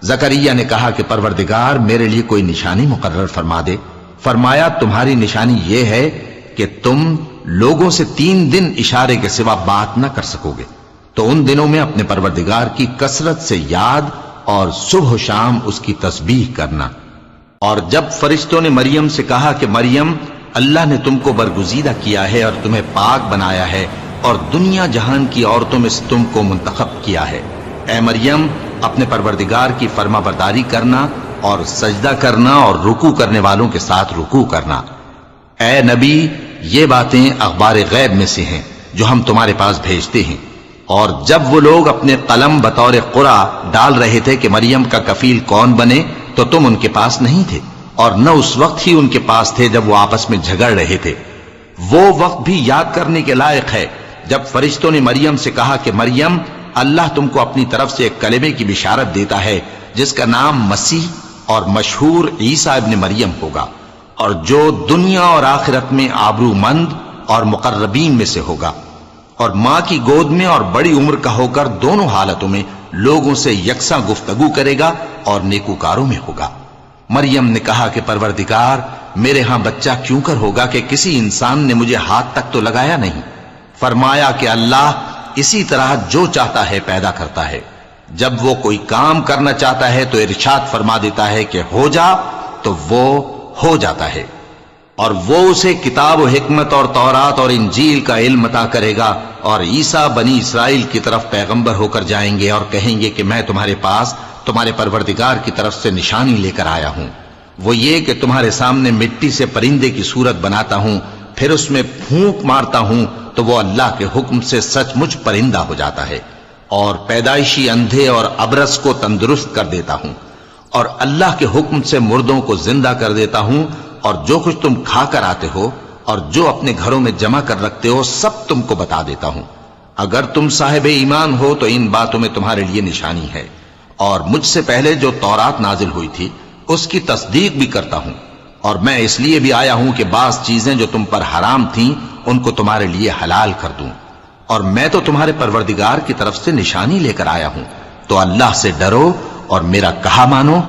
زکریا نے کہا کہ پروردگار میرے لیے کوئی نشانی مقرر فرما دے۔ فرمایا تمہاری نشانی یہ ہے کہ تم لوگوں سے 3 دن اشارے کے سوا بات نہ کر سکو گے، تو ان دنوں میں اپنے پروردگار کی کثرت سے یاد اور صبح و شام اس کی تسبیح کرنا۔ اور جب فرشتوں نے مریم سے کہا کہ مریم، اللہ نے تم کو برگزیدہ کیا ہے اور تمہیں پاک بنایا ہے اور دنیا جہان کی عورتوں میں سے تم کو منتخب کیا ہے، اے مریم اپنے پروردگار کی فرما برداری کرنا اور سجدہ کرنا اور رکوع کرنے والوں کے ساتھ رکوع کرنا۔ اے نبی، یہ باتیں اخبار غیب میں سے ہیں جو ہم تمہارے پاس بھیجتے ہیں۔ اور جب وہ لوگ اپنے قلم بطور قرعہ ڈال رہے تھے کہ مریم کا کفیل کون بنے، تو تم ان کے پاس نہیں تھے، اور نہ اس وقت ہی ان کے پاس تھے جب وہ آپس میں جھگڑ رہے تھے۔ وہ وقت بھی یاد کرنے کے لائق ہے جب فرشتوں نے مریم سے کہا کہ مریم، اللہ تم کو اپنی طرف سے ایک کلمے کی بشارت دیتا ہے جس کا نام مسیح اور مشہور عیسیٰ ابن مریم ہوگا، اور جو دنیا اور آخرت میں آبرو مند اور مقربین میں سے ہوگا، اور ماں کی گود میں اور بڑی عمر کا ہو کر دونوں حالتوں میں لوگوں سے یکساں گفتگو کرے گا اور نیکوکاروں میں ہوگا۔ مریم نے کہا کہ پروردگار، میرے ہاں بچہ کیوں کر ہوگا کہ کسی انسان نے مجھے ہاتھ تک تو لگایا نہیں۔ فرمایا کہ اللہ اسی طرح جو چاہتا ہے پیدا کرتا ہے، جب وہ کوئی کام کرنا چاہتا ہے تو ارشاد فرما دیتا ہے کہ ہو جا، تو وہ ہو جاتا ہے۔ اور وہ اسے کتاب و حکمت اور تورات اور انجیل کا علم عطا کرے گا، اور عیسیٰ بنی اسرائیل کی طرف پیغمبر ہو کر جائیں گے اور کہیں گے کہ میں تمہارے پاس تمہارے پروردگار کی طرف سے نشانی لے کر آیا ہوں، وہ یہ کہ تمہارے سامنے مٹی سے پرندے کی صورت بناتا ہوں، پھر اس میں پھونک مارتا ہوں تو وہ اللہ کے حکم سے سچ مچ پرندہ ہو جاتا ہے، اور پیدائشی اندھے اور ابرص کو تندرست کر دیتا ہوں، اور اللہ کے حکم سے مردوں کو زندہ کر دیتا ہوں، اور جو کچھ تم کھا کر آتے ہو اور جو اپنے گھروں میں جمع کر رکھتے ہو سب تم کو بتا دیتا ہوں۔ اگر تم صاحب ایمان ہو تو ان باتوں میں تمہارے لیے نشانی ہے، اور مجھ سے پہلے جو تورات نازل ہوئی تھی اس کی تصدیق بھی کرتا ہوں، اور میں اس لیے بھی آیا ہوں کہ بعض چیزیں جو تم پر حرام تھیں ان کو تمہارے لیے حلال کر دوں، اور میں تو تمہارے پروردگار کی طرف سے نشانی لے کر آیا ہوں، تو اللہ سے ڈرو اور میرا کہا مانو۔